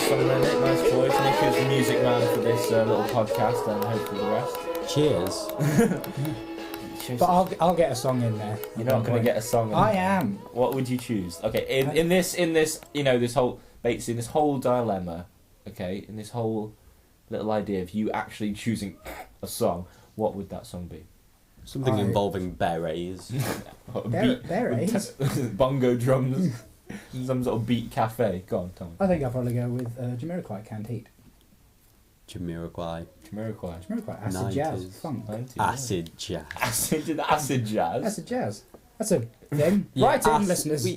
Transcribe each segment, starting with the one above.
song there, Nick. Nice choice. Nick is the music man for this little podcast, and hopefully the rest. Cheers. But I'll get a song in there. You're not going to get a song. I am. What would you choose? Okay, in this, you know, this whole dilemma. Okay, in this whole little idea of you actually choosing a song, what would that song be? Something involving berets. Berets? Bongo drums. Some sort of beat cafe. Go on, tell me. I think I'll probably go with Jamiroquai, Can't Heat. Jamiroquai. Jamiroquai, acid 90s. jazz, funk. 90s, acid jazz. Acid jazz? Acid jazz. That's a thing. Yeah, Right in, listeners.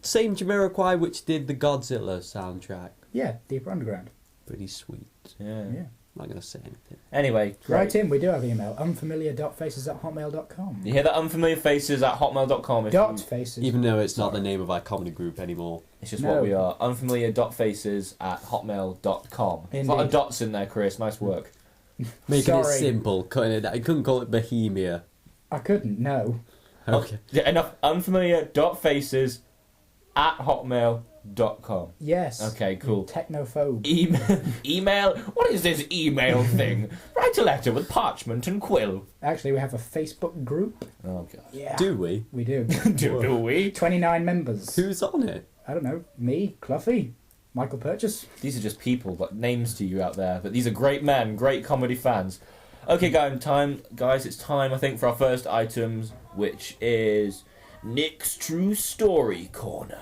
Same Jamiroquai which did the Godzilla soundtrack. Yeah, Deeper Underground. Pretty sweet. Yeah. I'm not going to say anything. Anyway, great. Right in, we do have email. unfamiliar.faces@hotmail.com. You hear that? Unfamiliarfaces@hotmail.com. Faces. Even though it's not the name of our comedy group anymore. It's just what we are. Unfamiliar.faces@hotmail.com. There's a lot of dots in there, Chris. Nice work. Making it simple. Cutting it down. You couldn't call it Bohemia. I couldn't, no. Okay. Yeah, enough. Unfamiliar.faces@hotmail.com. Yes. Okay, cool. Technophobe. Email. What is this email thing? Write a letter with parchment and quill. Actually, we have a Facebook group. Oh, God. Yeah. Do we? We do. Do we? 29 members. Who's on it? I don't know. Me, Cluffy, Michael Purchase. These are just people, like names to you out there. But these are great men, great comedy fans. Okay, guys, it's time, I think, for our first items, which is Nick's True Story Corner.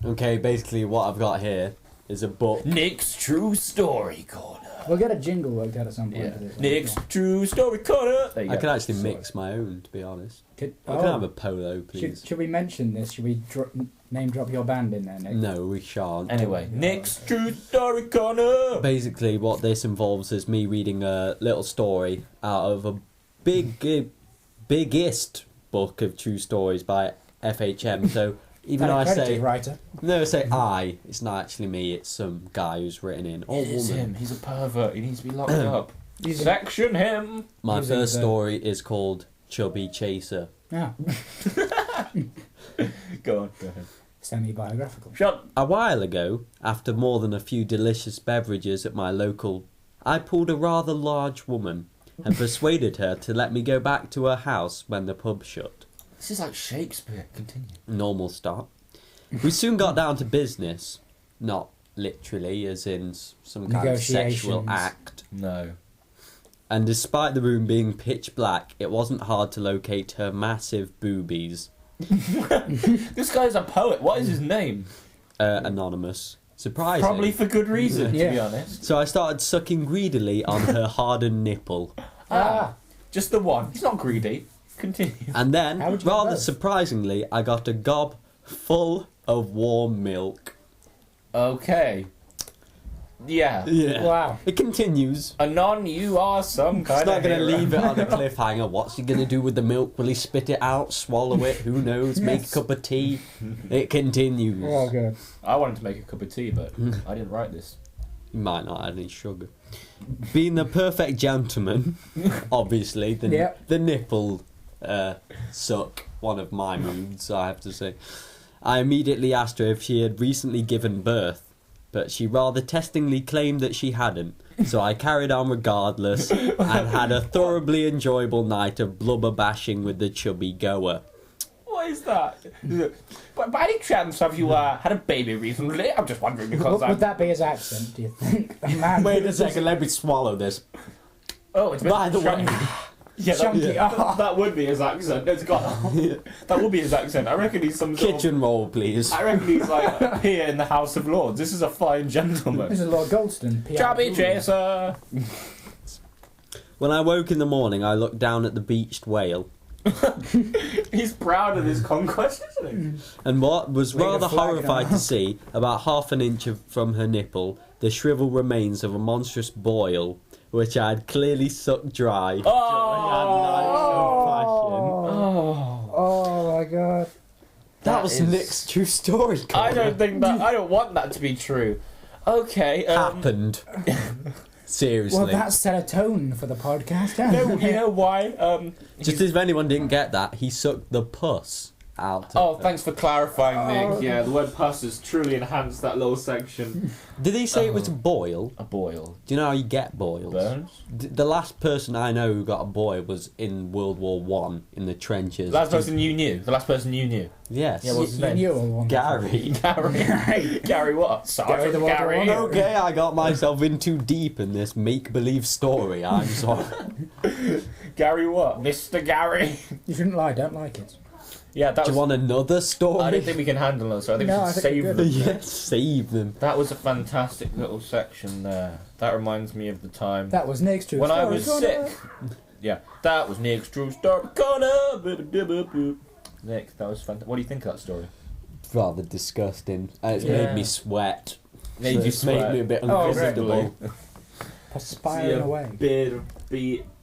Okay, basically what I've got here is a book. Nick's True Story Corner. We'll get a jingle worked out at some point. Yeah. For this. Nick's True Story Corner. There you go. I could actually mix my own, to be honest. I can have a polo, please. Should we mention this? Should we name drop your band in there, Nick? No, we shan't. Anyway, Nick's True Story Corner. Basically, what this involves is me reading a little story out of a biggest book of true stories by FHM. So even though I say writer. no, I say I, it's not actually me. It's some guy who's written in. Or It is woman. him. He's a pervert. He needs to be locked up. Section him. My first story is called Chubby Chaser. Yeah. Go on. Go ahead. Semi-biographical. Shut. A while ago, after more than a few delicious beverages at my local, I pulled a rather large woman and persuaded her to let me go back to her house when the pub shut. This is like Shakespeare. Continue. Normal start. We soon got down to business. Not literally, as in some kind of sexual act. No. And despite the room being pitch black, it wasn't hard to locate her massive boobies. This guy's a poet. What is his name? Anonymous. Surprising. Probably for good reason, to be honest. So I started sucking greedily on her hardened nipple. Just the one. He's not greedy. Continue. And then, rather surprisingly, I got a gob full of warm milk. Okay. Yeah. Wow. It continues. Anon, you are some kind of He's not going to hero. leave it on a cliffhanger. What's he going to do with the milk? Will he spit it out, swallow it? Who knows? Make a cup of tea? It continues. Oh, good. I wanted to make a cup of tea, but I didn't write this. You might not add any sugar. Being the perfect gentleman, obviously, the nipple suck, one of my moods, I have to say. I immediately asked her if she had recently given birth, but she rather testingly claimed that she hadn't, so I carried on regardless and had a thoroughly enjoyable night of blubber bashing with the chubby goer. What is that? But by any chance have you had a baby recently? I'm just wondering because Would that be his accent, do you think? Wait a second, let me swallow this. Oh, it's by the way. Yeah, Chunky. That would be his accent. It's got that would be his accent. I reckon he's some sort Kitchen roll, please. I reckon he's like here in the House of Lords. This is a fine gentleman. This is Lord Goldston. Chubby Chaser. When I woke in the morning, I looked down at the beached whale. He's proud of his conquest, isn't he? And what was rather horrified to see, about half an inch from her nipple, the shriveled remains of a monstrous boil, which I had clearly sucked dry during our night of passion. Oh my god. That was Nick's true story. I don't want that to be true. Okay. Happened. Seriously. Well, that set a tone for the podcast, No, you know why? Just as if anyone didn't get that, he sucked the pus out. Oh, thanks for clarifying, Nick. Yeah, the word pus has truly enhanced that little section. Did he say it was a boil? A boil. Do you know how you get boils? Burns? The last person I know who got a boil was in World War One in the trenches. The last person you knew? The last person you knew? Yes. Yeah, what's his name? You knew one. Gary. Gary. Gary what? Sergeant the World War Gary. One. Okay, I got myself in too deep in this make-believe story. I'm sorry. Gary what? Mr. Gary. You shouldn't lie. Don't like it. Yeah, that Do was... you want another story? I don't think we can handle those, so I think No, we I should think save we're them. good. Yes, save them. That was a fantastic little section there. That reminds me of the time That was Nick's true when I story was corner. sick. Yeah, that was Nick's true story corner. Nick, that was fantastic. What do you think of that story? Rather disgusting. It's Yeah. made me sweat. Made you It's made sweat. me a bit Oh, uncomfortable. Perspiring away. Beard.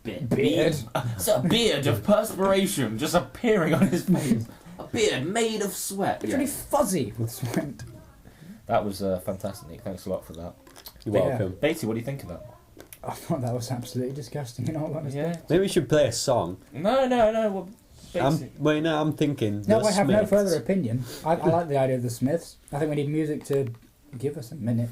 It's a beard of perspiration just appearing on his face. A beard made of sweat. It's really fuzzy with sweat. That was fantastic, Nick. Thanks a lot for that. You're Yeah. welcome. Beatty, what do you think of that? I thought that was absolutely disgusting in all honesty. Yeah. Maybe we should play a song. No. Well, Beatty. I'm thinking. No, The I have no Smiths. further opinion. I like the idea of the Smiths. I think we need music to give us a minute.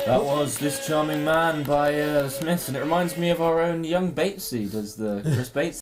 That was This Charming Man by Smiths, and it reminds me of our own young Batesy, does the Chris Bates